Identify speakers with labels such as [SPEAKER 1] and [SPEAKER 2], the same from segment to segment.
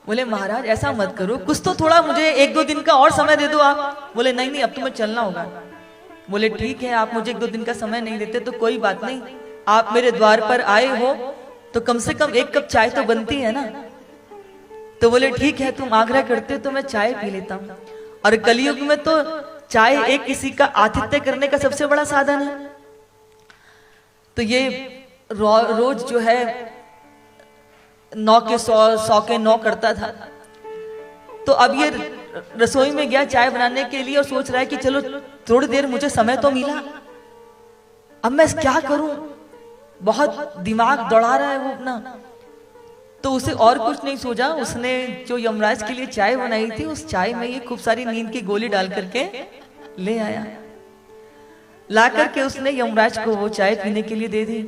[SPEAKER 1] बोले महाराज ऐसा मत करो, कुछ तो थोड़ा मुझे 1-2 दिन का और समय दे दो आप। बोले नहीं नहीं, अब तुम्हें चलना होगा। बोले ठीक है, आप मुझे 1-2 दिन का समय नहीं देते तो कोई बात नहीं, आप मेरे द्वार पर आए हो तो कम से कम 1 कप चाय तो बनती है ना। तो बोले ठीक है, तुम आग्रह करते हो तो मैं चाय पी लेता हूँ। और कलयुग में तो चाय एक किसी का आतिथ्य करने का सबसे बड़ा साधन है। तो ये रोज जो है 9 के 100 के 9 करता था। तो अब ये रसोई में गया चाय बनाने के लिए और सोच रहा है कि चलो थोड़ी देर मुझे समय तो मिला, अब मैं क्या करूं, बहुत दिमाग दौड़ा रहा है वो अपना। तो उसे और कुछ नहीं सोचा, उसने जो यमराज के लिए चाय बनाई थी उस चाय में ये खूब सारी नींद की गोली डाल करके ले आया। ला करके उसने यमराज को वो चाय पीने के लिए दे दी।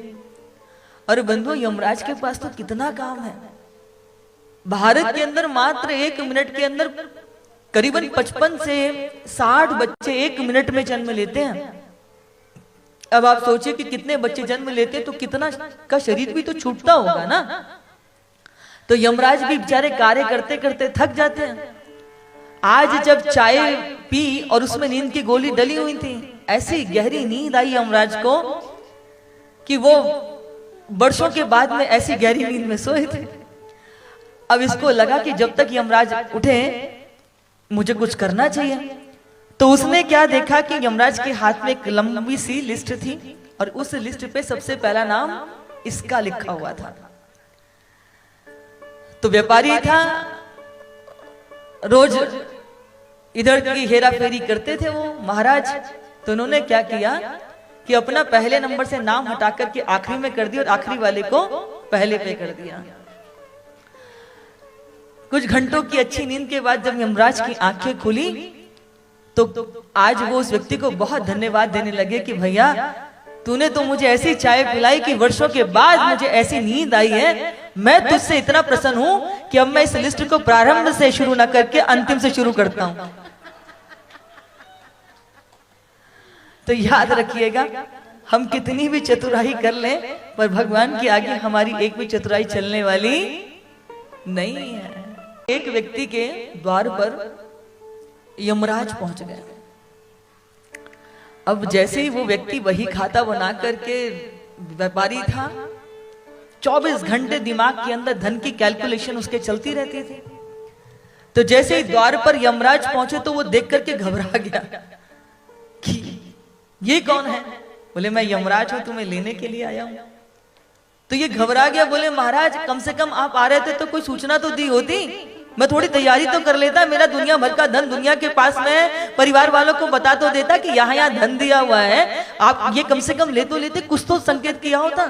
[SPEAKER 1] और बंधुओं, यमराज के पास तो कितना काम है। भारत के अंदर मात्र 1 मिनट के अंदर करीबन 55 से 60 बच्चे 1 मिनट में जन्म लेते हैं। अब आप सोचिए कि कितने बच्चे जन्म लेते हैं तो कितना का शरीर भी तो छूटता होगा ना। तो यमराज भी बेचारे कार्य करते करते थक जाते हैं। आज जब चाय पी और उसमें नींद की गोली डली हुई थी, ऐसी गहरी नींद आई यमराज को कि वो वर्षों के बाद में ऐसी गहरी नींद में सोए थे। अब इसको लगा कि जब तक यमराज उठे मुझे कुछ करना चाहिए। तो उसने क्या देखा कि यमराज के हाथ में एक लंबी सी लिस्ट थी और उस लिस्ट पे सबसे पहला नाम इसका लिखा हुआ था। तो व्यापारी था, रोज इधर की हेरा फेरी करते थे वो महाराज। तो उन्होंने क्या किया कि अपना पहले नंबर से नाम हटा करके आखिरी में कर दिया और आखिरी वाले को पहले पे कर दिया। कुछ घंटों की अच्छी नींद के बाद जब यमराज की आंखें खुली तो आज वो उस व्यक्ति को बहुत धन्यवाद देने लगे कि भैया तूने तो मुझे ऐसी चाय पिलाई कि वर्षों के बाद मुझे ऐसी नींद आई है। मैं तुझसे इतना प्रसन्न हूं कि अब मैं इस लिस्ट को प्रारंभ से शुरू न करके अंतिम से शुरू करता हूं। तो याद रखिएगा, हम कितनी भी चतुराई कर लें पर भगवान के आगे हमारी एक भी चतुराई चलने वाली नहीं है। एक व्यक्ति के द्वार पर यमराज पहुंच गए। अब जैसे ही वो व्यक्ति वही खाता बना करके व्यापारी था, 24 घंटे दिमाग के अंदर धन की कैलकुलेशन उसके चलती रहती थी। तो जैसे ही द्वार पर यमराज पहुंचे तो वो देख करके घबरा गया कि ये कौन है। बोले मैं यमराज हूं, तुम्हें लेने के लिए आया हूं। तो ये घबरा गया, बोले महाराज कम से कम आप आ रहे थे तो कोई सूचना तो दी होती, मैं थोड़ी तैयारी तो कर लेता। मेरा दुनिया भर का धन दुनिया के पास में है, परिवार वालों को बता तो देता कि यहाँ यहाँ धन दिया हुआ है, आप ये कम से कम ले तो लेते, कुछ तो संकेत किया होता।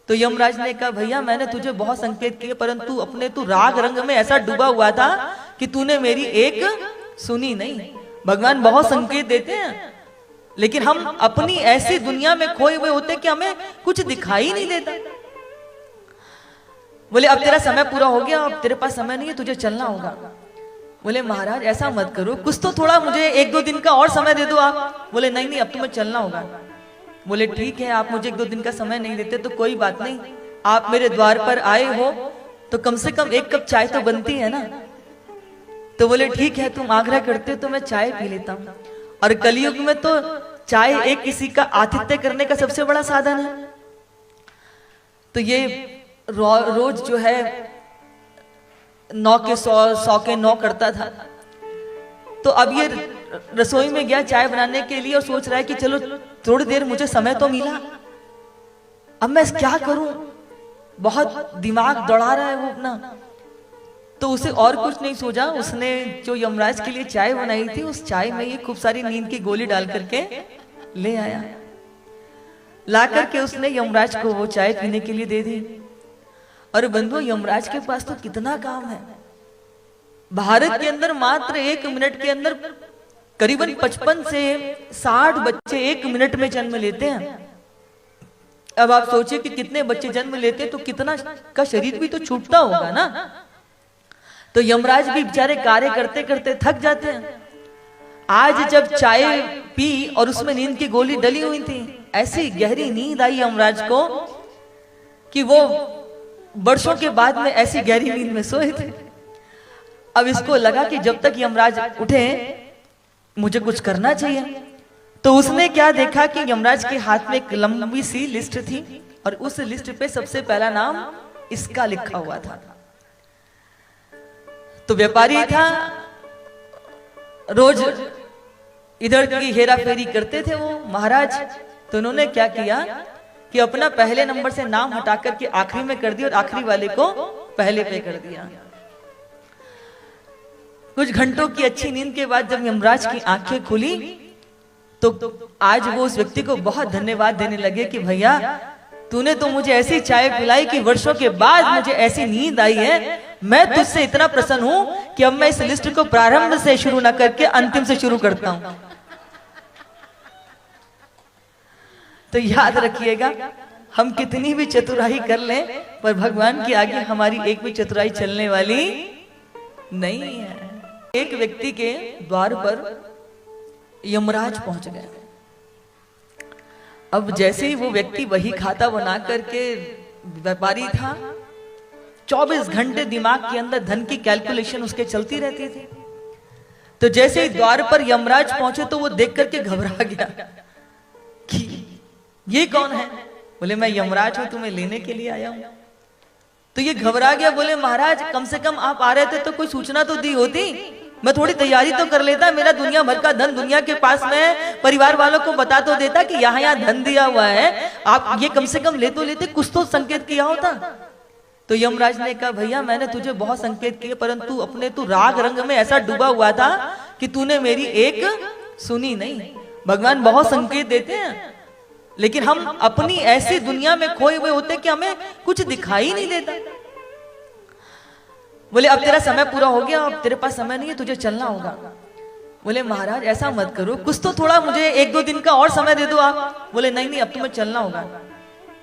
[SPEAKER 1] तो यमराज ने कहा भैया मैंने तुझे बहुत संकेत किए परंतु अपने तू राग रंग में ऐसा डूबा हुआ था कि तूने मेरी एक सुनी नहीं। भगवान बहुत संकेत देते हैं लेकिन हम अपनी ऐसी दुनिया में खोए हुए होते कि हमें कुछ दिखाई नहीं देता। बोले अब तेरा समय पूरा हो गया, अब तेरे पास समय नहीं है, तुझे चलना होगा। बोले महाराज ऐसा मत करो, कुछ तो थोड़ा मुझे 1-2 दिन का और समय दे दो आप। बोले नहीं नहीं, अब तुम्हें चलना होगा। बोले ठीक है, आप मुझे 1-2 दिन का समय नहीं देते तो कोई बात नहीं, आप मेरे द्वार पर आए हो तो कम से कम 1 कप चाय तो बनती है ना। तो बोले ठीक है, तुम आग्रह करते हो तो मैं चाय पी लेता हूँ। और कलयुग में तो चाय एक किसी का आतिथ्य करने का सबसे बड़ा साधन है। तो ये रोज जो है 9 के 100 के 9 करता था। तो अब ये रसोई में गया चाय बनाने के लिए और सोच रहा है कि चलो थोड़ी देर मुझे समय तो मिला, अब मैं क्या करूं, बहुत दिमाग दौड़ा रहा है वो अपना। तो उसे और कुछ नहीं सोचा, उसने जो यमराज के लिए चाय बनाई थी उस चाय में ये खूब सारी नींद की गोली डाल करके ले आया। ला करके उसने यमराज को वो चाय पीने के लिए दे दी। और बंधुओं, यमराज के पास तो कितना काम है। भारत के अंदर मात्र 1 मिनट के अंदर करीबन 55 से 60 बच्चे 1 मिनट में जन्म लेते हैं। अब आप सोचिए कि कितने बच्चे जन्म लेते हैं तो कितना का शरीर भी तो छूटता होगा ना। तो यमराज भी बेचारे कार्य करते करते थक जाते हैं। आज जब चाय पी और उसमें नींद की गोली डली हुई थी, ऐसी गहरी नींद आई यमराज को कि वो वर्षों के बाद में ऐसी गहरी नींद में सोए थे। अब इसको लगा कि जब तक यमराज उठे मुझे कुछ करना चाहिए। तो उसने क्या देखा कि यमराज के हाथ में एक लंबी सी लिस्ट थी और उस लिस्ट पे सबसे पहला नाम इसका लिखा हुआ था। तो व्यापारी था, रोज इधर की हेरा फेरी करते थे वो महाराज। तो उन्होंने क्या किया कि अपना पहले नंबर से नाम हटा करके आखिरी में कर दिया और आखिरी वाले को पहले पे कर दिया। कुछ घंटों की अच्छी नींद के बाद जब यमराज की आंखें खुली तो आज वो उस व्यक्ति को बहुत धन्यवाद देने लगे कि भैया तूने तो मुझे ऐसी चाय पिलाई कि वर्षों के बाद मुझे ऐसी नींद आई है। मैं तुझसे इतना प्रसन्न हूं कि अब मैं इस लिस्ट को प्रारंभ से शुरू न करके अंतिम से शुरू करता हूं। तो याद रखिएगा, हम कितनी भी चतुराई कर लें पर भगवान के आगे हमारी एक भी चतुराई चलने वाली नहीं है। एक व्यक्ति के द्वार पर यमराज पहुंच गए। अब जैसे ही वो व्यक्ति वही खाता बना करके व्यापारी था, 24 घंटे दिमाग के अंदर धन की कैलकुलेशन उसके चलती रहती थी। तो जैसे ही द्वार पर यमराज पहुंचे तो वो देख करके घबरा गया कि ये कौन है। बोले मैं यमराज हूं, तुम्हें लेने के लिए आया हूं। तो ये घबरा गया, बोले महाराज कम से कम आप आ रहे थे तो कोई सूचना तो दी होती, मैं थोड़ी तैयारी तो कर लेता। मेरा दुनिया भर का धन दुनिया के पास में, परिवार वालों को बता तो देता कि यहाँ यहाँ धन दिया हुआ है, आप ये कम से कम ले तो लेते, कुछ तो संकेत किया होता। तो यमराज ने कहा भैया मैंने तुझे बहुत संकेत किए परंतु अपने तू राग रंग में ऐसा डूबा हुआ था कि तूने मेरी एक सुनी नहीं। भगवान बहुत संकेत देते हैं लेकिन हम अपनी ऐसी दुनिया में खोए हुए होते कि हमें कुछ दिखाई नहीं देता। बोले अब तेरा समय पूरा हो गया, अब तेरे पास समय नहीं है, तुझे चलना होगा। बोले महाराज ऐसा मत करो, कुछ तो थोड़ा मुझे 1-2 दिन का और समय दे दो आप। बोले नहीं नहीं अब तुम्हें चलना होगा।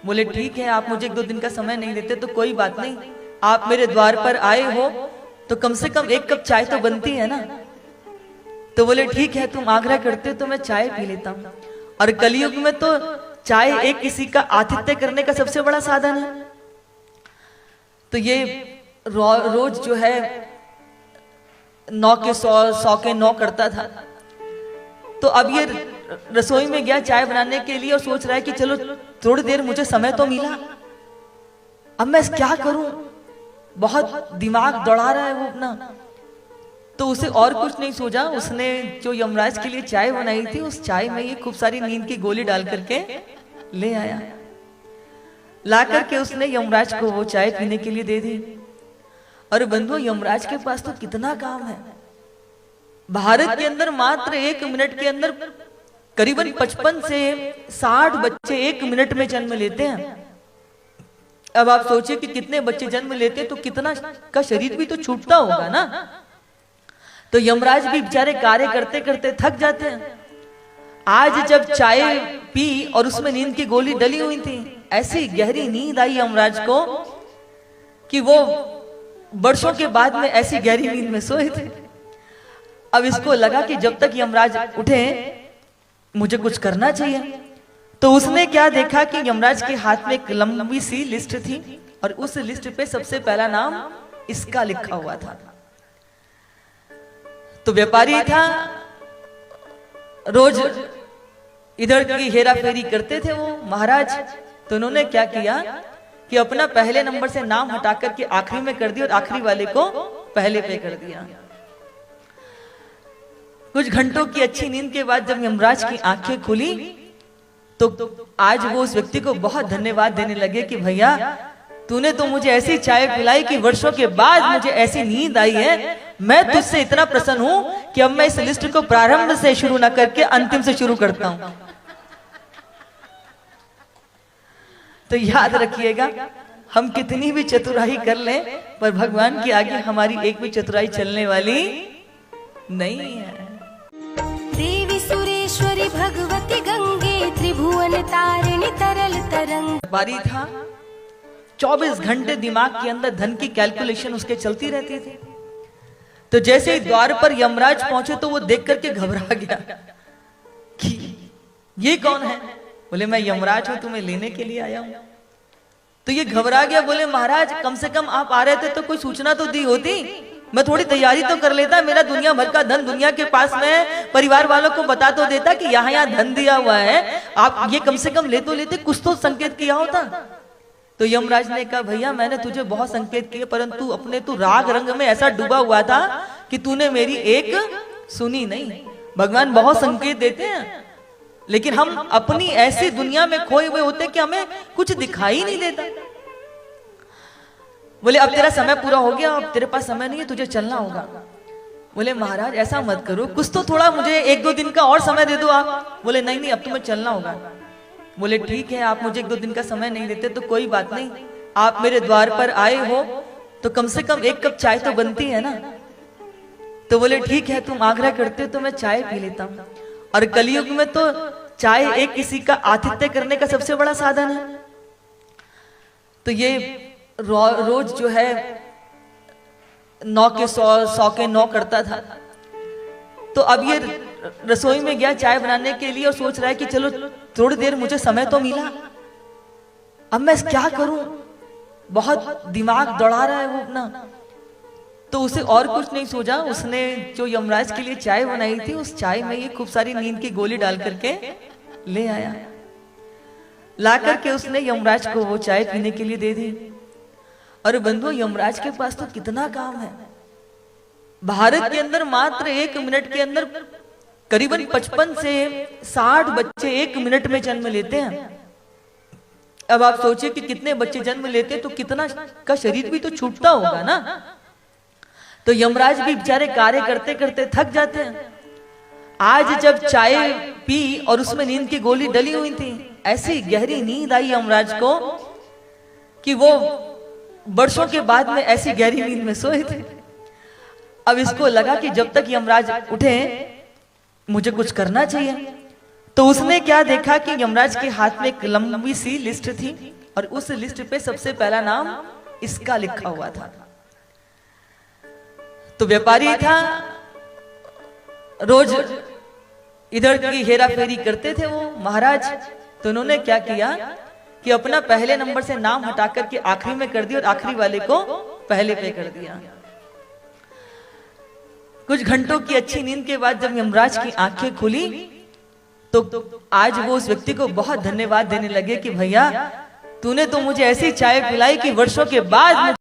[SPEAKER 1] बोले ठीक है, आप मुझे 1-2 दिन का समय नहीं देते तो कोई बात नहीं, आप मेरे द्वार पर आए हो तो कम से कम 1 कप चाय तो बनती है ना। तो बोले ठीक है, तुम आग्रह करते हो तो मैं चाय पी लेता हूँ। और कलयुग में तो चाय एक किसी का आतिथ्य करने का सबसे बड़ा साधन है। तो ये रोज जो है 9 के 100 के 9 करता था। तो अब ये रसोई में गया चाय बनाने के लिए और सोच रहा है कि चलो थोड़ी देर मुझे समय तो मिला, अब मैं क्या करूं, बहुत दिमाग दौड़ा रहा है वो अपना। तो उसे और कुछ नहीं सोचा, उसने जो यमराज के लिए चाय बनाई थी उस चाय में ये खूब सारी नींद की गोली डाल करके ले आया। ला करके उसने यमराज को वो चाय पीने के लिए दे दी। और बंधुओं यमराज के पास तो कितना काम है। भारत के अंदर मात्र 1 मिनट के अंदर करीबन 55 से 60 बच्चे 1 मिनट में जन्म लेते हैं। अब आप सोचिए कि कितने बच्चे जन्म लेते हैं तो कितना का शरीर भी तो छूटता होगा ना। तो यमराज भी बेचारे कार्य करते करते थक जाते हैं। आज जब चाय पी और उसमें नींद की गोली डली हुई थी, ऐसी गहरी नींद आई यमराज को कि वो वर्षों के बाद में ऐसी गहरी नींद में सोए थे। अब इसको लगा कि जब तक यमराज उठे मुझे कुछ करना चाहिए। तो उसने क्या देखा कि यमराज के हाथ में एक लंबी सी लिस्ट थी और उस लिस्ट पे सबसे पहला नाम इसका लिखा हुआ था। तो व्यापारी था, रोज इधर की हेरा फेरी करते थे वो महाराज। तो उन्होंने क्या किया कि अपना पहले नंबर से नाम हटा करके आखिरी में कर दिया और आखिरी वाले को पहले पे कर दिया। कुछ घंटों की अच्छी नींद के बाद जब यमराज की आंखें खुली तो आज वो उस व्यक्ति को बहुत धन्यवाद देने लगे कि भैया तूने तो मुझे ऐसी चाय पिलाई कि वर्षों के बाद मुझे ऐसी नींद आई है। मैं तुझसे इतना प्रसन्न हूं कि अब मैं इस लिस्ट को प्रारंभ से शुरू न करके अंतिम से शुरू करता हूं। तो याद रखिएगा, हम कितनी भी चतुराई कर लें पर भगवान के आगे हमारी एक भी चतुराई चलने वाली नहीं है।
[SPEAKER 2] देवी सुरेश्वरी भगवती गंगे त्रिभुवन तारिणी तरल तरंग।
[SPEAKER 1] बारी था, 24 घंटे दिमाग के अंदर धन की कैलकुलेशन उसके चलती रहती थी। तो जैसे ही द्वार पर यमराज पहुंचे तो वो देख करके घबरा गया कि ये कौन है। बोले मैं यमराज हूं, तुम्हें लेने के लिए आया हूं। तो ये घबरा गया, बोले महाराज कम से कम आप आ रहे थे तो कोई सूचना तो दी होती, मैं थोड़ी तैयारी तो कर लेता, मेरा दुनिया भर का धन दुनिया के पास में, परिवार वालों को बता तो देता कि यहाँ यहाँ धन दिया हुआ है, आप ये कम से कम ले तो लेते, कुछ तो संकेत किया होता। तो यमराज ने कहा भैया मैंने तुझे बहुत संकेत किए, परंतु अपने तू राग रंग में ऐसा डूबा हुआ था कि तूने मेरी एक सुनी नहीं। भगवान बहुत संकेत देते हैं, लेकिन हम अपनी ऐसी दुनिया में खोए हुए होते कि हमें कुछ दिखाई नहीं देता। बोले अब तेरा समय पूरा हो गया, अब तेरे पास समय नहीं है, तुझे चलना होगा। बोले महाराज ऐसा मत करो, कुछ तो थोड़ा मुझे 1-2 दिन का और समय दे दो आप। बोले नहीं नहीं अब तुम्हें चलना होगा। बोले ठीक है, आप मुझे 1-2 दिन का समय नहीं देते तो कोई बात नहीं, आप मेरे द्वार पर आए हो तो कम से कम 1 कप चाय तो बनती है ना। तो बोले ठीक है, तुम आग्रह करते हो तो मैं चाय पी लेता हूँ। और कलयुग में तो चाय एक किसी का आतिथ्य करने का सबसे बड़ा साधन है। तो ये रोज जो है 9 के 100 के 9 करता था। तो अब ये रसोई में गया चाय बनाने के लिए और सोच रहा है कि चलो थोड़ी देर मुझे समय तो मिला, अब मैं क्या करूं, बहुत दिमाग दौड़ा रहा है वो अपना। तो उसे और कुछ नहीं सोचा, उसने जो यमराज के लिए चाय बनाई थी उस चाय में ये खूब सारी नींद की गोली डाल करके ले आया। ला करके उसने यमराज को वो चाय पीने के लिए दे दी। और बंधु यमराज के पास तो कितना काम है। भारत के अंदर मात्र 1 मिनट के अंदर करीबन 55 से 60 बच्चे 1 मिनट में जन्म लेते हैं। अब आप सोचिए कि कितने बच्चे जन्म लेते हैं तो कितना का शरीर भी तो छूटता होगा ना। तो यमराज भी बेचारे कार्य करते करते थक जाते हैं। आज जब चाय पी और उसमें नींद की गोली डली हुई थी, ऐसी गहरी नींद आई यमराज को कि वो वर्षों के बाद में ऐसी गहरी नींद में सोए थे। अब इसको लगा कि जब तक यमराज उठे मुझे कुछ करना चाहिए। तो उसने क्या देखा कि यमराज के हाथ में एक लंबी सी लिस्ट थी और उस लिस्ट पे सबसे पहला नाम इसका लिखा हुआ था। तो व्यापारी था, रोज इधर की हेरा फेरी करते थे वो महाराज। तो उन्होंने क्या किया कि अपना पहले नंबर से नाम हटा करके आखिरी में कर दिया और आखिरी वाले को पहले पे कर दिया। कुछ घंटों की अच्छी नींद के बाद जब यमराज की आंखें खुली तो आज वो उस व्यक्ति को बहुत धन्यवाद देने लगे कि भैया तूने तो मुझे ऐसी चाय पिलाई कि वर्षों के बाद